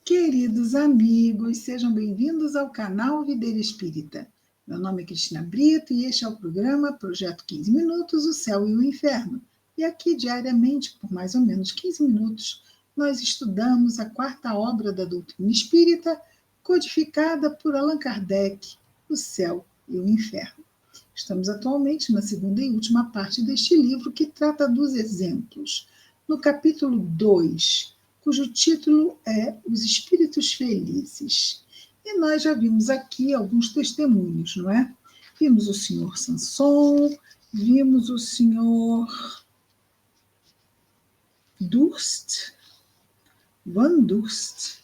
Queridos amigos, sejam bem-vindos ao canal Videira Espírita. Meu nome é Cristina Brito e este é o programa Projeto 15 Minutos, o Céu e o Inferno. E aqui, diariamente, por mais ou menos 15 minutos, nós estudamos a quarta obra da doutrina espírita, codificada por Allan Kardec, o Céu e o Inferno. Estamos atualmente na segunda e última parte deste livro, que trata dos exemplos. No capítulo 2, cujo título é Os Espíritos Felizes. E nós já vimos aqui alguns testemunhos, não é? Vimos o senhor Sanson, vimos o senhor Van Durst,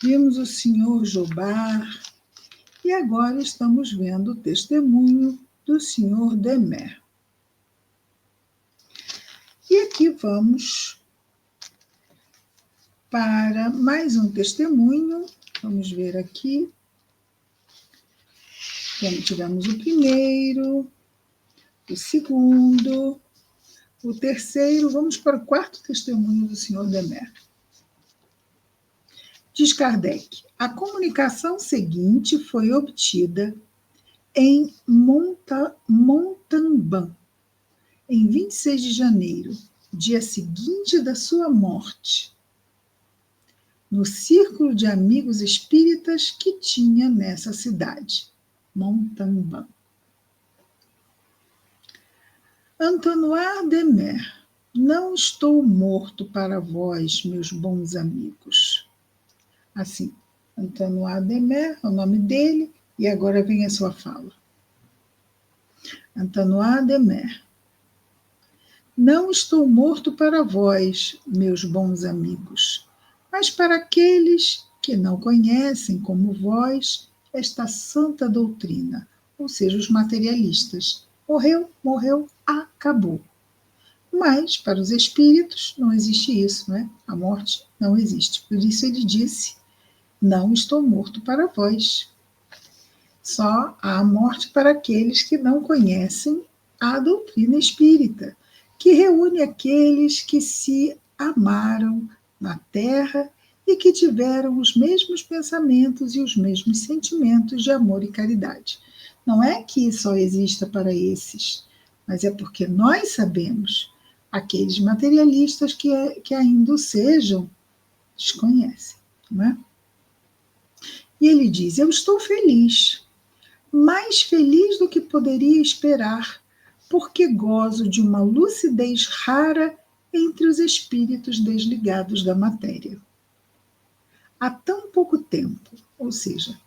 vimos o senhor Jobar, e agora estamos vendo o testemunho do senhor Demer. E aqui vamos para mais um testemunho. Vamos ver aqui. Tivemos o primeiro, o segundo, o terceiro. Vamos para o quarto testemunho do senhor Demer. Diz Kardec: a comunicação seguinte foi obtida em Montauban, em 26 de janeiro, dia seguinte da sua morte, no círculo de amigos espíritas que tinha nessa cidade, Montauban. Antonoir Demer, não estou morto para vós, meus bons amigos. Assim, Antonoir Demer é o nome dele, e agora vem a sua fala. Antonoir Demer, não estou morto para vós, meus bons amigos, mas para aqueles que não conhecem como vós esta santa doutrina, ou seja, os materialistas. Morreu, acabou. Mas, para os espíritos, não existe isso, não é? A morte não existe. Por isso ele disse, não estou morto para vós. Só há morte para aqueles que não conhecem a doutrina espírita, que reúne aqueles que se amaram na terra e que tiveram os mesmos pensamentos e os mesmos sentimentos de amor e caridade. Não é que só exista para esses, mas é porque nós sabemos, aqueles materialistas que ainda o sejam, desconhecem, não é? E ele diz, eu estou feliz, mais feliz do que poderia esperar, porque gozo de uma lucidez rara entre os espíritos desligados da matéria. Há tão pouco tempo, ou seja,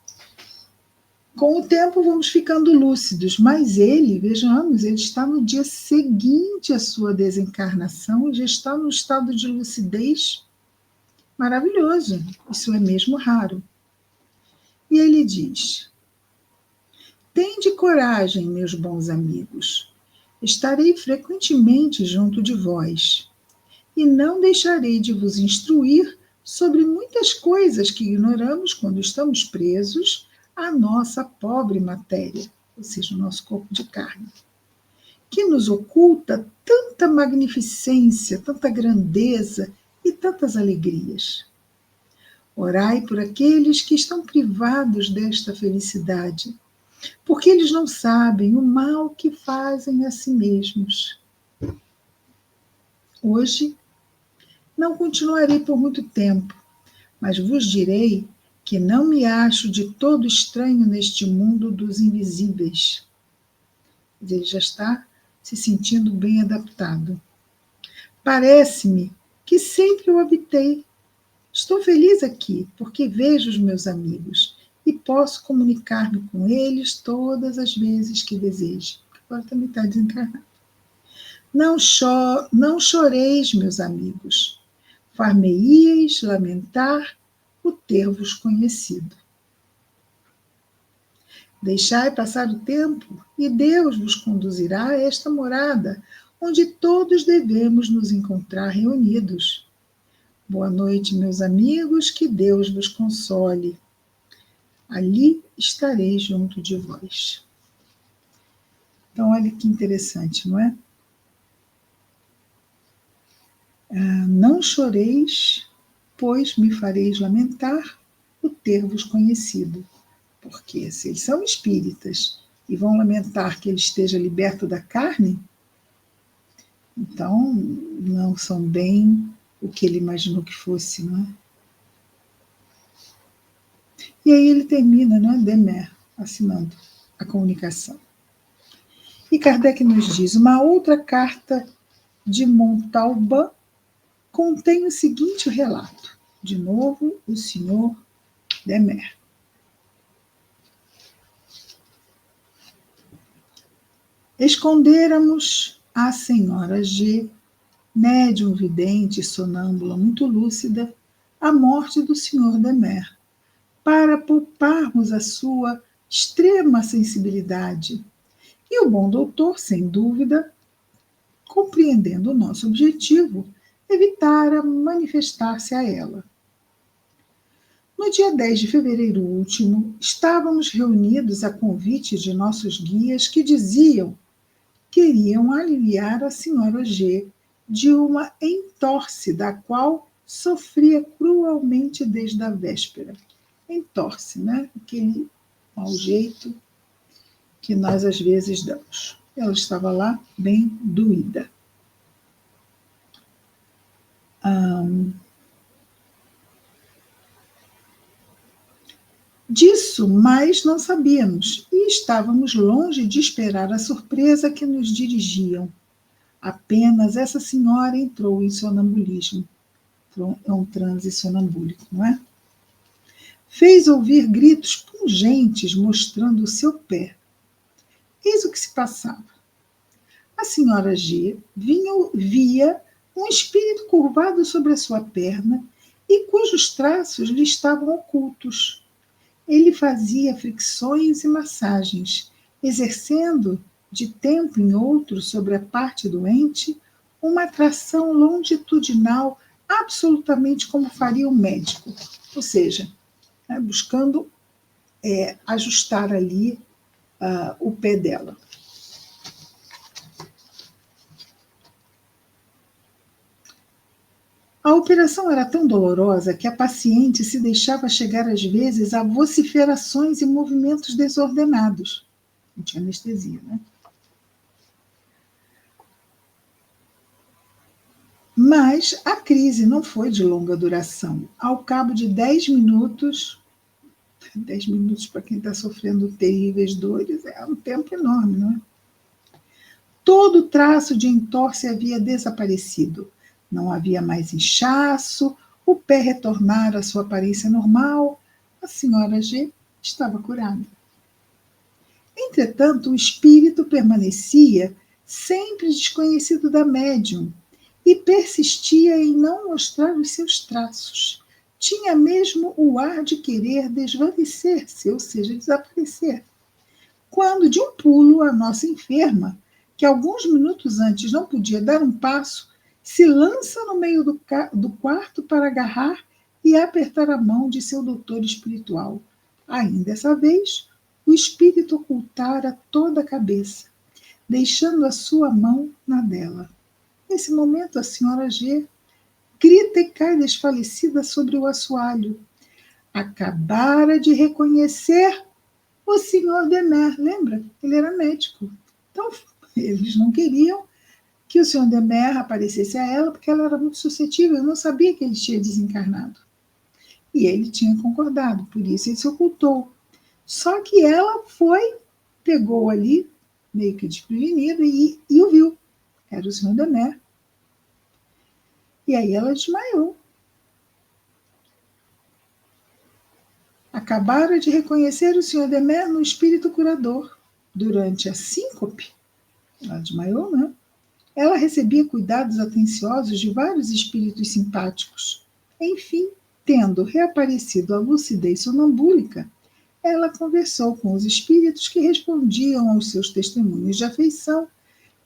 com o tempo vamos ficando lúcidos, mas vejamos, ele está no dia seguinte à sua desencarnação e já está no estado de lucidez maravilhoso. Isso é mesmo raro. E ele diz, tende coragem, meus bons amigos, estarei frequentemente junto de vós, e não deixarei de vos instruir sobre muitas coisas que ignoramos quando estamos presos à nossa pobre matéria, ou seja, o nosso corpo de carne, que nos oculta tanta magnificência, tanta grandeza e tantas alegrias. Orai por aqueles que estão privados desta felicidade, porque eles não sabem o mal que fazem a si mesmos. Hoje, não continuarei por muito tempo, mas vos direi que não me acho de todo estranho neste mundo dos invisíveis. Ele já está se sentindo bem adaptado. Parece-me que sempre o habitei. Estou feliz aqui, porque vejo os meus amigos e posso comunicar-me com eles todas as vezes que deseje. Agora também está desencarnado. Não choreis, meus amigos. Far-me-íeis lamentar o ter-vos conhecido. Deixai passar o tempo e Deus vos conduzirá a esta morada, onde todos devemos nos encontrar reunidos. Boa noite, meus amigos, que Deus vos console. Ali estarei junto de vós. Então, olha que interessante, não é? Não choreis depois me fareis lamentar o ter-vos conhecido. Porque se eles são espíritas e vão lamentar que ele esteja liberto da carne, então não são bem o que ele imaginou que fosse, não é? E aí ele termina, não é? Demer, assinando a comunicação. E Kardec nos diz, uma outra carta de Montalban contém o seguinte relato. De novo, o senhor Demer. Escondêramos a senhora G, médium vidente e sonâmbula muito lúcida, a morte do senhor Demer, para pouparmos a sua extrema sensibilidade. E o bom doutor, sem dúvida, compreendendo o nosso objetivo, evitara manifestar-se a ela. No dia 10 de fevereiro último, estávamos reunidos a convite de nossos guias que diziam que queriam aliviar a senhora G de uma entorse da qual sofria cruelmente desde a véspera. Entorse, né? Aquele mau jeito que nós às vezes damos. Ela estava lá bem doída. Disso mais não sabíamos e estávamos longe de esperar a surpresa que nos dirigiam. Apenas essa senhora entrou em sonambulismo. É um transe sonambúlico, não é? Fez ouvir gritos pungentes mostrando o seu pé. Eis o que se passava. A senhora G via um espírito curvado sobre a sua perna e cujos traços lhe estavam ocultos. Ele fazia fricções e massagens, exercendo, de tempo em outro, sobre a parte doente, uma atração longitudinal absolutamente como faria um médico. Ou seja, buscando ajustar ali o pé dela. A operação era tão dolorosa que a paciente se deixava chegar às vezes a vociferações e movimentos desordenados. Não tinha anestesia, né? Mas a crise não foi de longa duração. Ao cabo de 10 minutos para quem está sofrendo terríveis dores é um tempo enorme, não é? Todo traço de entorse havia desaparecido. Não havia mais inchaço, o pé retornara à sua aparência normal, a senhora G estava curada. Entretanto, o espírito permanecia sempre desconhecido da médium e persistia em não mostrar os seus traços. Tinha mesmo o ar de querer desvanecer-se, ou seja, desaparecer. Quando, de um pulo, a nossa enferma, que alguns minutos antes não podia dar um passo, se lança no meio do quarto para agarrar e apertar a mão de seu doutor espiritual. Ainda dessa vez, o espírito ocultara toda a cabeça, deixando a sua mão na dela. Nesse momento, a senhora G grita e cai desfalecida sobre o assoalho. Acabara de reconhecer o senhor Demer, lembra? Ele era médico. Então, eles não queriam que o senhor Demer aparecesse a ela, porque ela era muito suscetível, eu não sabia que ele tinha desencarnado. E ele tinha concordado, por isso ele se ocultou. Só que ela pegou ali, meio que desprevenida, e o viu. Era o senhor Demer. E aí ela desmaiou. Acabara de reconhecer o senhor Demer no espírito curador. Durante a síncope, ela desmaiou, né? Ela recebia cuidados atenciosos de vários espíritos simpáticos. Enfim, tendo reaparecido a lucidez sonambúlica, ela conversou com os espíritos que respondiam aos seus testemunhos de afeição,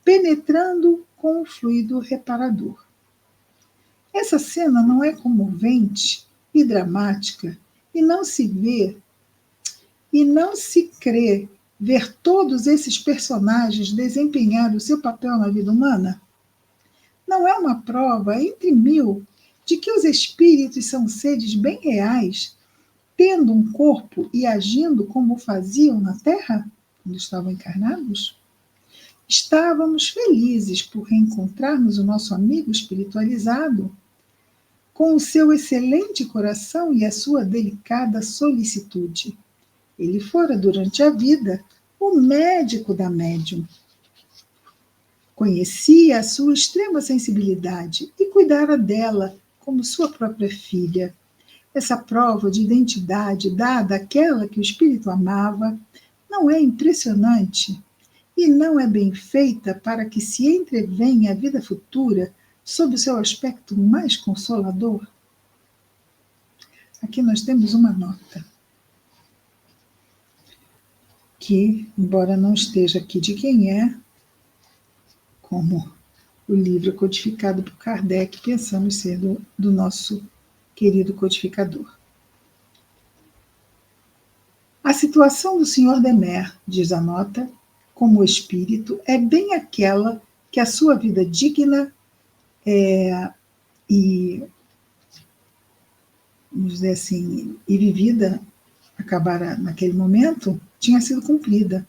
penetrando com o fluido reparador. Essa cena não é comovente e dramática e não se crê ver todos esses personagens desempenhar o seu papel na vida humana? Não é uma prova entre mil de que os espíritos são seres bem reais, tendo um corpo e agindo como faziam na Terra, quando estavam encarnados? Estávamos felizes por reencontrarmos o nosso amigo espiritualizado, com o seu excelente coração e a sua delicada solicitude. Ele fora, durante a vida, o médico da médium. Conhecia a sua extrema sensibilidade e cuidara dela como sua própria filha. Essa prova de identidade dada àquela que o espírito amava não é impressionante e não é bem feita para que se entrevenha a vida futura sob o seu aspecto mais consolador? Aqui nós temos uma nota que, embora não esteja aqui de quem é, como o livro codificado por Kardec, pensamos ser do nosso querido codificador. A situação do Sr. Demer, diz a nota, como espírito, é bem aquela que a sua vida digna e, vamos dizer assim, e vivida, acabara naquele momento, tinha sido cumprida.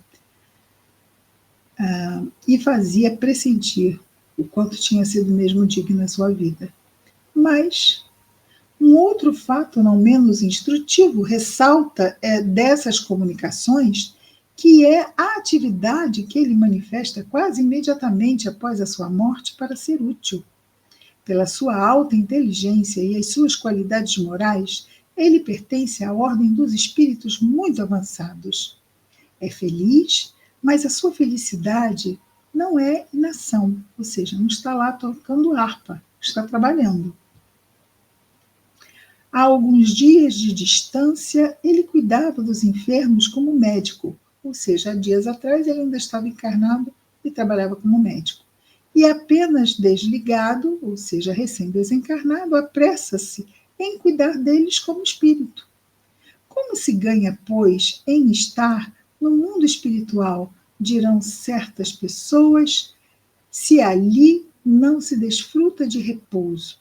E fazia pressentir o quanto tinha sido mesmo digna a sua vida. Mas um outro fato não menos instrutivo ressalta dessas comunicações, que é a atividade que ele manifesta quase imediatamente após a sua morte para ser útil. Pela sua alta inteligência e as suas qualidades morais, ele pertence à ordem dos espíritos muito avançados. É feliz, mas a sua felicidade não é inação, ou seja, não está lá tocando harpa, está trabalhando. Há alguns dias de distância, ele cuidava dos enfermos como médico, ou seja, há dias atrás ele ainda estava encarnado e trabalhava como médico. E apenas desligado, ou seja, recém-desencarnado, apressa-se em cuidar deles como espírito. Como se ganha, pois, em estar no mundo espiritual, dirão certas pessoas, se ali não se desfruta de repouso?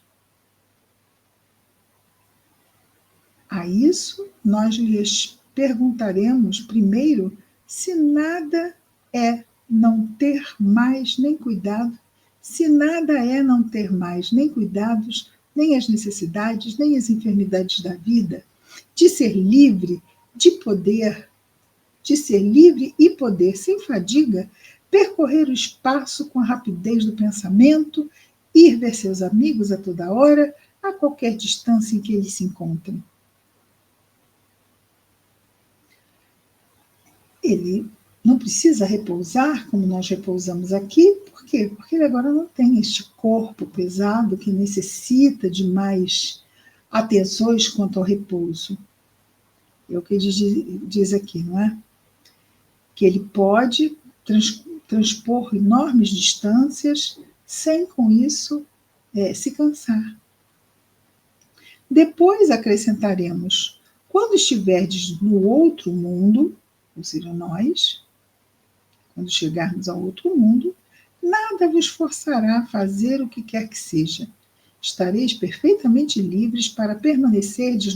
A isso, nós lhes perguntaremos primeiro se nada é não ter mais nem cuidado, se nada é não ter mais nem cuidados, nem as necessidades, nem as enfermidades da vida, de ser livre, de ser livre e poder, sem fadiga, percorrer o espaço com a rapidez do pensamento, ir ver seus amigos a toda hora, a qualquer distância em que eles se encontrem. Ele não precisa repousar como nós repousamos aqui. Por quê? Porque ele agora não tem este corpo pesado que necessita de mais atenções quanto ao repouso. É o que ele diz aqui, não é? Que ele pode transpor enormes distâncias sem, com isso, se cansar. Depois acrescentaremos, quando estiverdes no outro mundo, ou seja, nós, quando chegarmos ao outro mundo, nada vos forçará a fazer o que quer que seja. Estareis perfeitamente livres para permanecerdes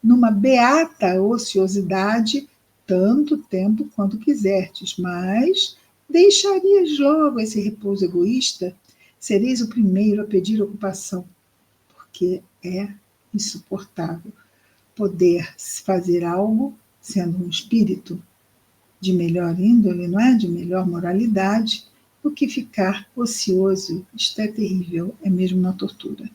numa beata ociosidade tanto tempo quanto quiserdes, mas deixarias logo esse repouso egoísta, sereis o primeiro a pedir ocupação, porque é insuportável poder fazer algo sendo um espírito de melhor índole, não é? De melhor moralidade, do que ficar ocioso. Isto é terrível, é mesmo uma tortura.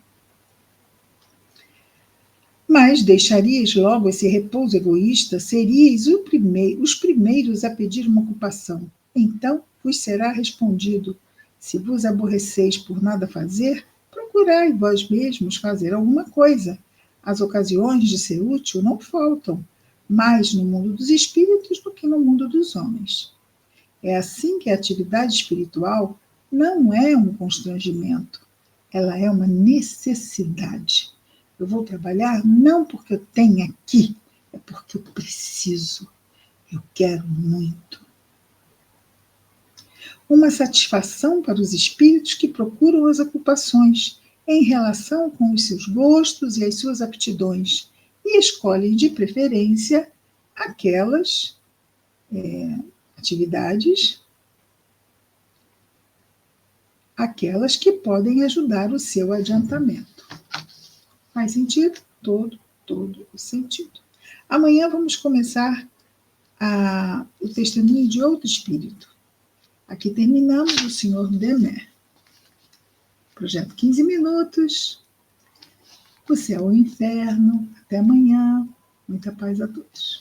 Mas deixarias logo esse repouso egoísta, seríeis os primeiros a pedir uma ocupação. Então vos será respondido: se vos aborreceis por nada fazer, procurai vós mesmos fazer alguma coisa. As ocasiões de ser útil não faltam, mais no mundo dos espíritos do que no mundo dos homens. É assim que a atividade espiritual não é um constrangimento, ela é uma necessidade. Eu vou trabalhar não porque eu tenho aqui, é porque eu preciso, eu quero muito. uma satisfação para os espíritos que procuram as ocupações em relação com os seus gostos e as suas aptidões e escolhem de preferência aquelas atividades, aquelas que podem ajudar o seu adiantamento. Faz sentido? Todo o sentido. Amanhã vamos começar o testemunho de outro espírito. Aqui terminamos o Senhor Demer. Projeto 15 minutos. O céu ou o inferno. Até amanhã. Muita paz a todos.